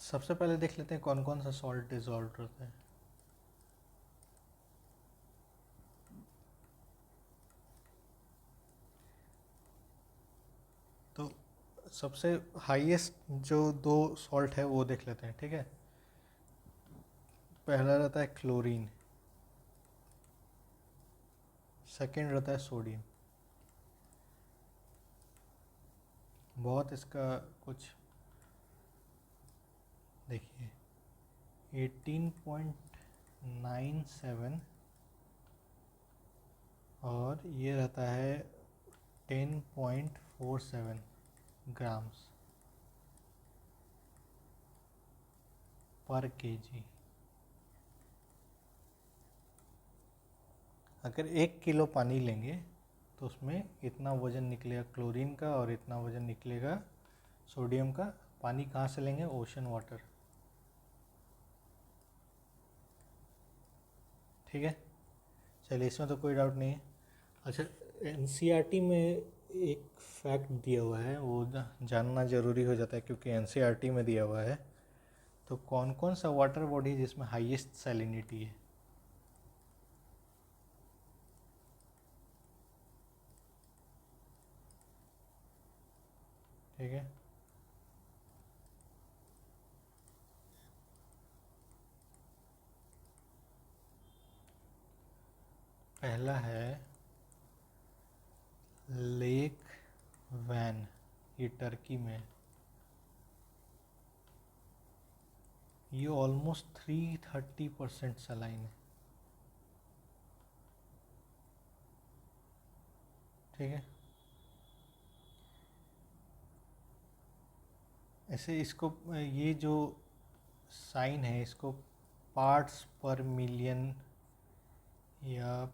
सबसे पहले देख लेते हैं कौन कौन सा सॉल्ट डिजॉल्व रहता है। तो सबसे हाईएस्ट जो दो सॉल्ट है वो देख लेते हैं, ठीक है। पहला रहता है क्लोरीन, सेकंड रहता है सोडियम। बहुत इसका कुछ देखिए 18.97 और ये रहता है 10.47 ग्राम्स पर केजी। अगर 1 किलो पानी लेंगे तो उसमें इतना वज़न निकलेगा क्लोरीन का और इतना वज़न निकलेगा सोडियम का। पानी कहाँ से लेंगे? ओशन वाटर, ठीक है। चलिए, इसमें तो कोई डाउट नहीं है। अच्छा, एनसीईआरटी में एक फैक्ट दिया हुआ है, वो जानना ज़रूरी हो जाता है क्योंकि एनसीईआरटी में दिया हुआ है। तो कौन कौन सा वाटर बॉडी है जिसमें हाईएस्ट सैलिनिटी है? ठीक है, पहला है लेक वैन, ये टर्की में। ये ऑलमोस्ट 330% सलाइन है, ठीक है। ऐसे इसको, ये जो साइन है इसको पार्ट्स पर मिलियन या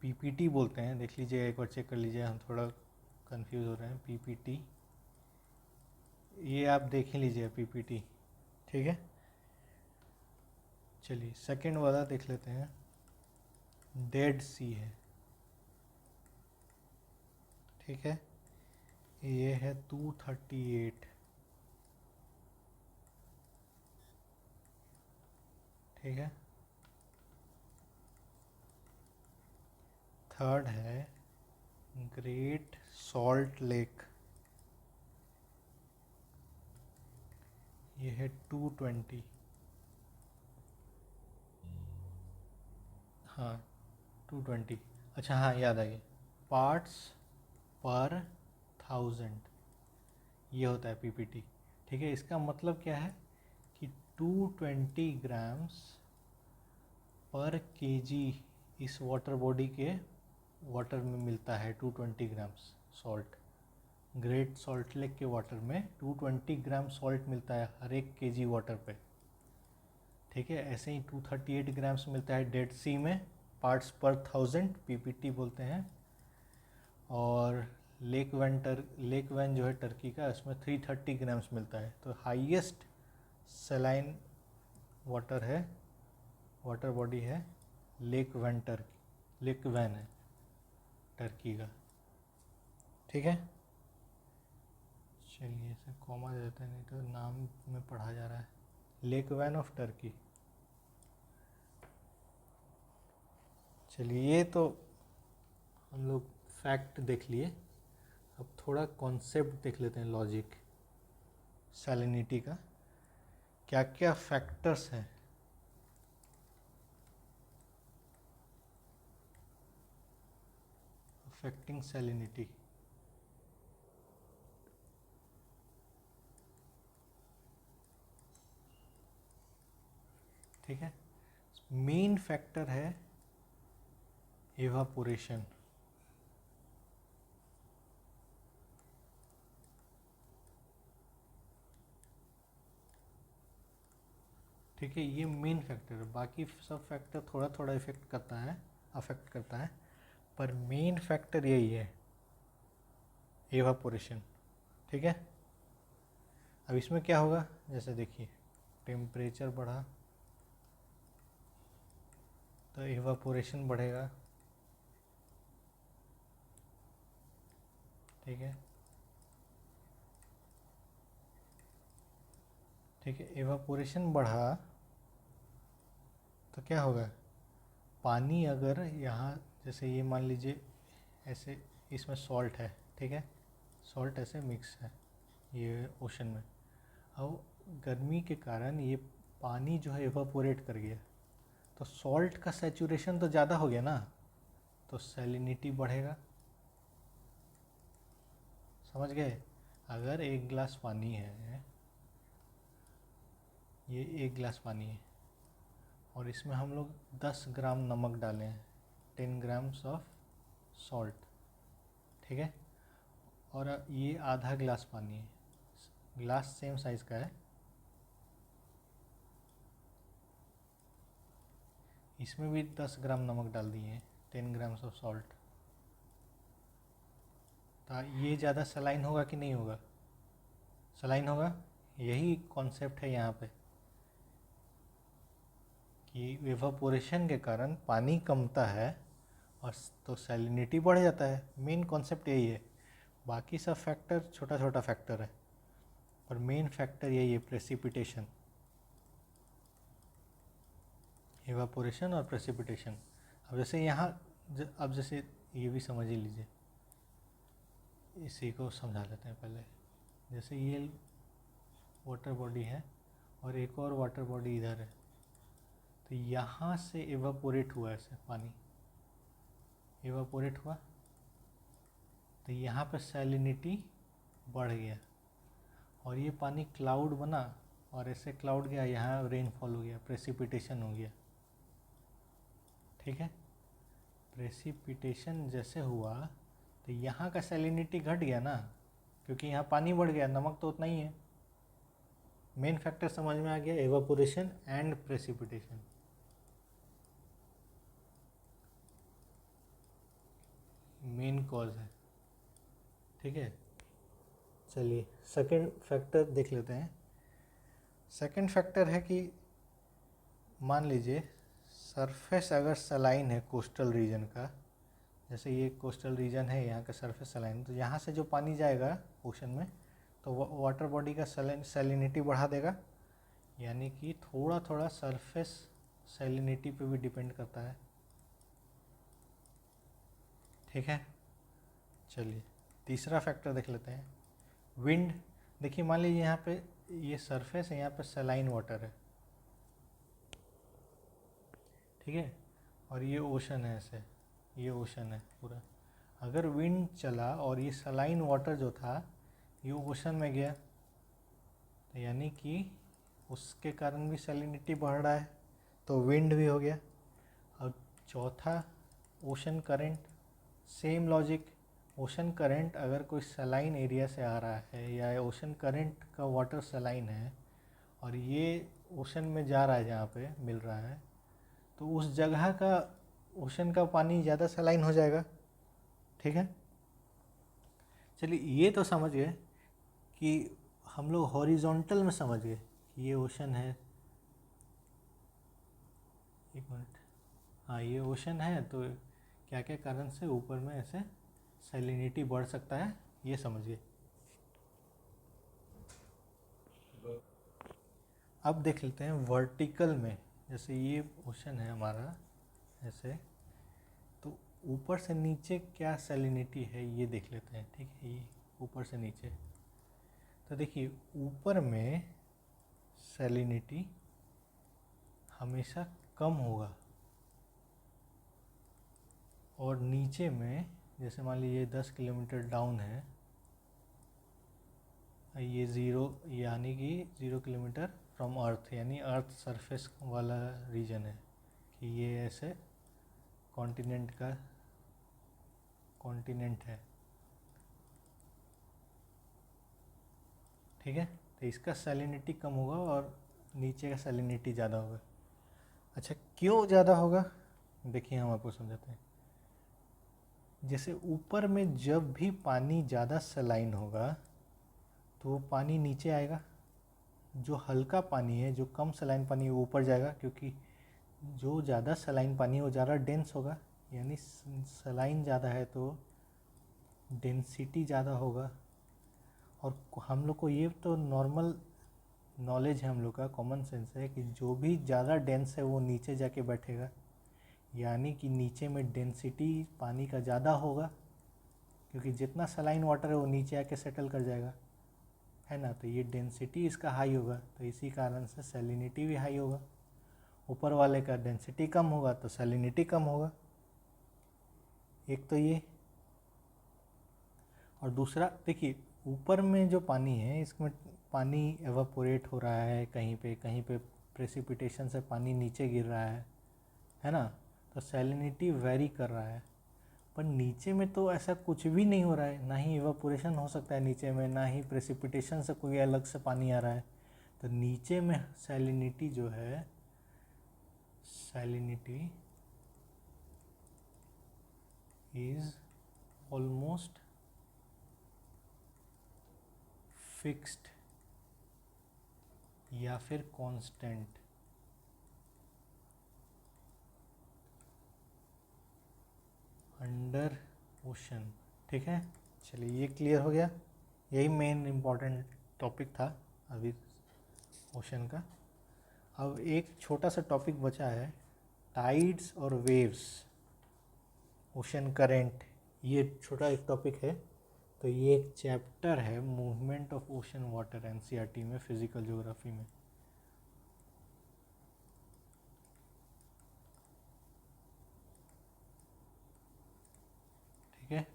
पीपीटी बोलते हैं। देख लीजिए, एक बार चेक कर लीजिए, हम थोड़ा कंफ्यूज हो रहे हैं। पीपीटी, ये आप देख ही लीजिए पीपीटी, ठीक है। चलिए सेकंड वाला देख लेते हैं। डेड सी है, ठीक है। ये है 238, ठीक है। थर्ड है ग्रेट सॉल्ट लेक, ये है 220। हाँ 220। अच्छा हाँ, याद आ गया, पार्ट्स पर 1000 ये होता है पीपीटी, ठीक है। इसका मतलब क्या है कि 220 ग्राम्स पर केजी इस वाटर बॉडी के वाटर में मिलता है। 220 grams salt great salt lake के वाटर में 220 ग्राम सॉल्ट मिलता है हर एक केजी वाटर पे, ठीक है। ऐसे ही 238 ग्राम्स मिलता है डेड सी में, पार्ट्स पर 1000 पीपीटी बोलते हैं। और लेक वैन जो है टर्की का, इसमें 330 ग्राम्स मिलता है। तो हाईएस्ट सेलाइन वाटर बॉडी है लेक वैन है टर्की का, ठीक है। चलिए इसे कॉमा दे देते हैं, नहीं तो नाम में पढ़ा जा रहा है। Lake Van of Turkey. चलिए, ये तो हम लोग फैक्ट देख लिए। अब थोड़ा कॉन्सेप्ट देख लेते हैं, लॉजिक सैलिनिटी का। क्या क्या फैक्टर्स हैं अफेक्टिंग सैलिनिटी? ठीक है, मेन फैक्टर है इवापोरेशन, ठीक है। ये मेन फैक्टर है, बाकी सब फैक्टर थोड़ा थोड़ा अफेक्ट करता है, पर मेन फैक्टर यही है, इवापोरेशन, ठीक है। अब इसमें क्या होगा, जैसे देखिए टेम्परेचर बढ़ा तो इवापोरेशन बढ़ेगा, ठीक है। ठीक है, एवापोरेशन बढ़ा तो क्या होगा, पानी अगर यहाँ जैसे ये मान लीजिए ऐसे इसमें सॉल्ट है, ठीक है, सॉल्ट ऐसे मिक्स है ये ओशन में, अब गर्मी के कारण ये पानी जो है एवापोरेट कर गया, तो सॉल्ट का सैचुरेशन तो ज़्यादा हो गया ना, तो सैलिनिटी बढ़ेगा। समझ गए? अगर एक गिलास पानी है, ये एक गिलास पानी है और इसमें हम लोग 10 ग्राम नमक डाले हैं, 10 ग्राम्स ऑफ सॉल्ट, ठीक है, और ये आधा गिलास पानी है, गिलास सेम साइज़ का है, इसमें भी 10 ग्राम नमक डाल दिए हैं, 10 ग्राम्स ऑफ सॉल्ट, तो ये ज़्यादा सलाइन होगा कि नहीं होगा? सलाइन होगा। यही कॉन्सेप्ट है यहाँ पे कि एवापोरेशन के कारण पानी कमता है और तो सैलिनिटी बढ़ जाता है। मेन कॉन्सेप्ट यही है, बाकी सब फैक्टर छोटा छोटा फैक्टर है, पर मेन फैक्टर यही है, प्रेसिपिटेशन, एवापोरेशन और प्रेसिपिटेशन। अब जैसे यहाँ अब जैसे ये भी समझ ही लीजिए, इसी को समझा देते हैं पहले। जैसे ये वाटर बॉडी है और एक और वाटर बॉडी इधर है, तो यहाँ से एवापोरेट हुआ ऐसे पानी, एवापोरेट हुआ तो यहाँ पे सैलिनिटी बढ़ गया और ये पानी क्लाउड बना और ऐसे क्लाउड गया, यहाँ रेनफॉल हो गया, प्रेसिपिटेशन हो गया, ठीक है। प्रेसिपिटेशन जैसे हुआ तो यहाँ का सैलिनिटी घट गया ना, क्योंकि यहाँ पानी बढ़ गया, नमक तो उतना ही है। मेन फैक्टर समझ में आ गया, evaporation and precipitation. Main cause है, ठीक है। चलिए सेकंड फैक्टर देख लेते हैं। सेकंड फैक्टर है कि मान लीजिए सरफेस अगर सलाइन है कोस्टल रीजन का, जैसे ये कोस्टल रीजन है, यहाँ का सरफेस सलाइन, तो यहाँ से जो पानी जाएगा ओशन में तो वाटर बॉडी का सैलिनिटी बढ़ा देगा, यानी कि थोड़ा थोड़ा सरफेस सैलिनिटी पे भी डिपेंड करता है, ठीक है। चलिए तीसरा फैक्टर देख लेते हैं, विंड। देखिए मान लीजिए यहाँ पे ये सरफेस है, यहाँ पे सलाइन वाटर है, ठीक है, और ये ओशन है, ऐसे ये ओशन है पूरा। अगर विंड चला और ये सलाइन वाटर जो था ये ओशन में गया, तो यानी कि उसके कारण भी सैलिनिटी बढ़ रहा है, तो विंड भी हो गया। अब चौथा ocean current, same logic, ocean current अगर कोई सलाइन एरिया से आ रहा है या ओशन करंट का वाटर सलाइन है और ये ओशन में जा रहा है, जहाँ पे मिल रहा है, तो उस जगह का ओशन का पानी ज़्यादा सलाइन हो जाएगा, ठीक है। चलिए ये तो समझ गए कि हम लोग हॉरिजॉन्टल में समझ गए कि ये ओशन है, एक मिनट, हाँ ये ओशन है, तो क्या क्या कारण से ऊपर में ऐसे सैलिनिटी बढ़ सकता है, ये समझिए। अब देख लेते हैं वर्टिकल में, जैसे ये ओशन है हमारा ऐसे, तो ऊपर से नीचे क्या सैलिनिटी है ये देख लेते हैं, ठीक है। ये ऊपर से नीचे, तो देखिए ऊपर में सैलिनिटी हमेशा कम होगा और नीचे में जैसे मान लीजिए 10 किलोमीटर डाउन है, ये ज़ीरो, यानी कि 0 किलोमीटर फ्रॉम अर्थ, यानी अर्थ सरफेस वाला रीजन है, कि ये ऐसे कॉन्टिनेंट का कॉन्टिनेंट है, ठीक है। तो इसका सैलिनिटी कम होगा और नीचे का सैलिनिटी ज़्यादा होगा। अच्छा क्यों ज़्यादा होगा, देखिए हम आपको समझाते हैं। जैसे ऊपर में जब भी पानी ज़्यादा सलाइन होगा तो वो पानी नीचे आएगा, जो हल्का पानी है, जो कम सलाइन पानी है वो ऊपर जाएगा, क्योंकि जो ज़्यादा सलाइन पानी है वो ज़्यादा डेंस होगा, यानी सलाइन ज़्यादा है तो डेंसिटी ज़्यादा होगा। और हम लोग को ये तो नॉर्मल नॉलेज है हम लोग का, कॉमन सेंस है कि जो भी ज़्यादा डेंस है वो नीचे जाके बैठेगा, यानी कि नीचे में डेंसिटी पानी का ज़्यादा होगा, क्योंकि जितना सलाइन वाटर है वो नीचे आके सेटल कर जाएगा, है ना। तो ये डेंसिटी इसका हाई होगा, तो इसी कारण से सैलिनिटी भी हाई होगा। ऊपर वाले का डेंसिटी कम होगा तो सैलिनिटी कम होगा। एक तो ये, और दूसरा देखिए ऊपर में जो पानी है इसमें पानी एवापोरेट हो रहा है, कहीं पे प्रेसिपिटेशन से पानी नीचे गिर रहा है ना। तो सैलिनिटी वेरी कर रहा है, पर नीचे में तो ऐसा कुछ भी नहीं हो रहा है, ना ही इवापोरेशन हो सकता है नीचे में, ना ही प्रेसिपिटेशन से कोई अलग से पानी आ रहा है। तो नीचे में सैलिनिटी जो है, सैलिनिटी इज ऑलमोस्ट फिक्स्ड या फिर कांस्टेंट अंडर ओशन। ठीक है, चलिए ये क्लियर हो गया। यही मेन इम्पॉर्टेंट टॉपिक था अभी ओशन का। अब एक छोटा सा टॉपिक बचा है, टाइड्स और वेव्स, ओशन करंट। ये छोटा एक टॉपिक है, तो ये एक चैप्टर है movement of ocean water, NCERT में फिजिकल ज्योग्राफी में। ठीक है,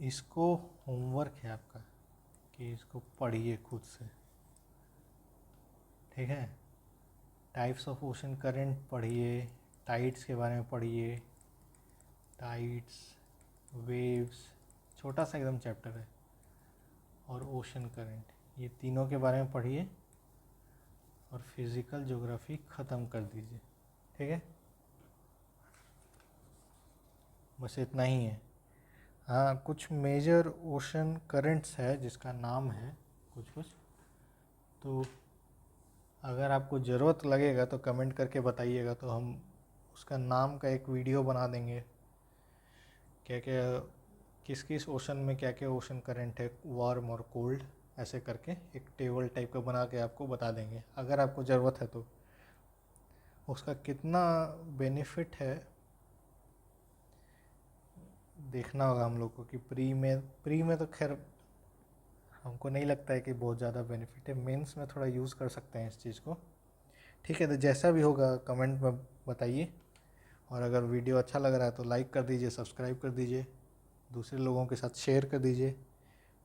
इसको होमवर्क है आपका कि इसको पढ़िए खुद से। ठीक है, टाइप्स ऑफ ओशन करंट पढ़िए, टाइड्स के बारे में पढ़िए, टाइड्स, वेव्स, छोटा सा एकदम चैप्टर है, और ओशन करंट, ये तीनों के बारे में पढ़िए और फिज़िकल ज्योग्राफी ख़त्म कर दीजिए। ठीक है, बस इतना ही है। हाँ, कुछ मेजर ओशन करंट्स है जिसका नाम है कुछ कुछ, तो अगर आपको ज़रूरत लगेगा तो कमेंट करके बताइएगा, तो हम उसका नाम का एक वीडियो बना देंगे, क्या क्या किस किस ओशन में क्या क्या ओशन करंट है, वार्म और कोल्ड, ऐसे करके एक टेबल टाइप का बना के आपको बता देंगे अगर आपको ज़रूरत है तो। उसका कितना बेनिफिट है देखना होगा हम लोग को, कि प्री में तो खैर हमको नहीं लगता है कि बहुत ज़्यादा बेनिफिट है, मेंस में थोड़ा यूज़ कर सकते हैं इस चीज़ को। ठीक है, तो जैसा भी होगा कमेंट में बताइए, और अगर वीडियो अच्छा लग रहा है तो लाइक कर दीजिए, सब्सक्राइब कर दीजिए, दूसरे लोगों के साथ शेयर कर दीजिए।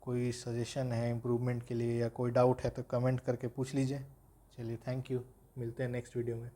कोई सजेशन है इम्प्रूवमेंट के लिए या कोई डाउट है तो कमेंट करके पूछ लीजिए। चलिए, थैंक यू, मिलते हैं नेक्स्ट वीडियो में।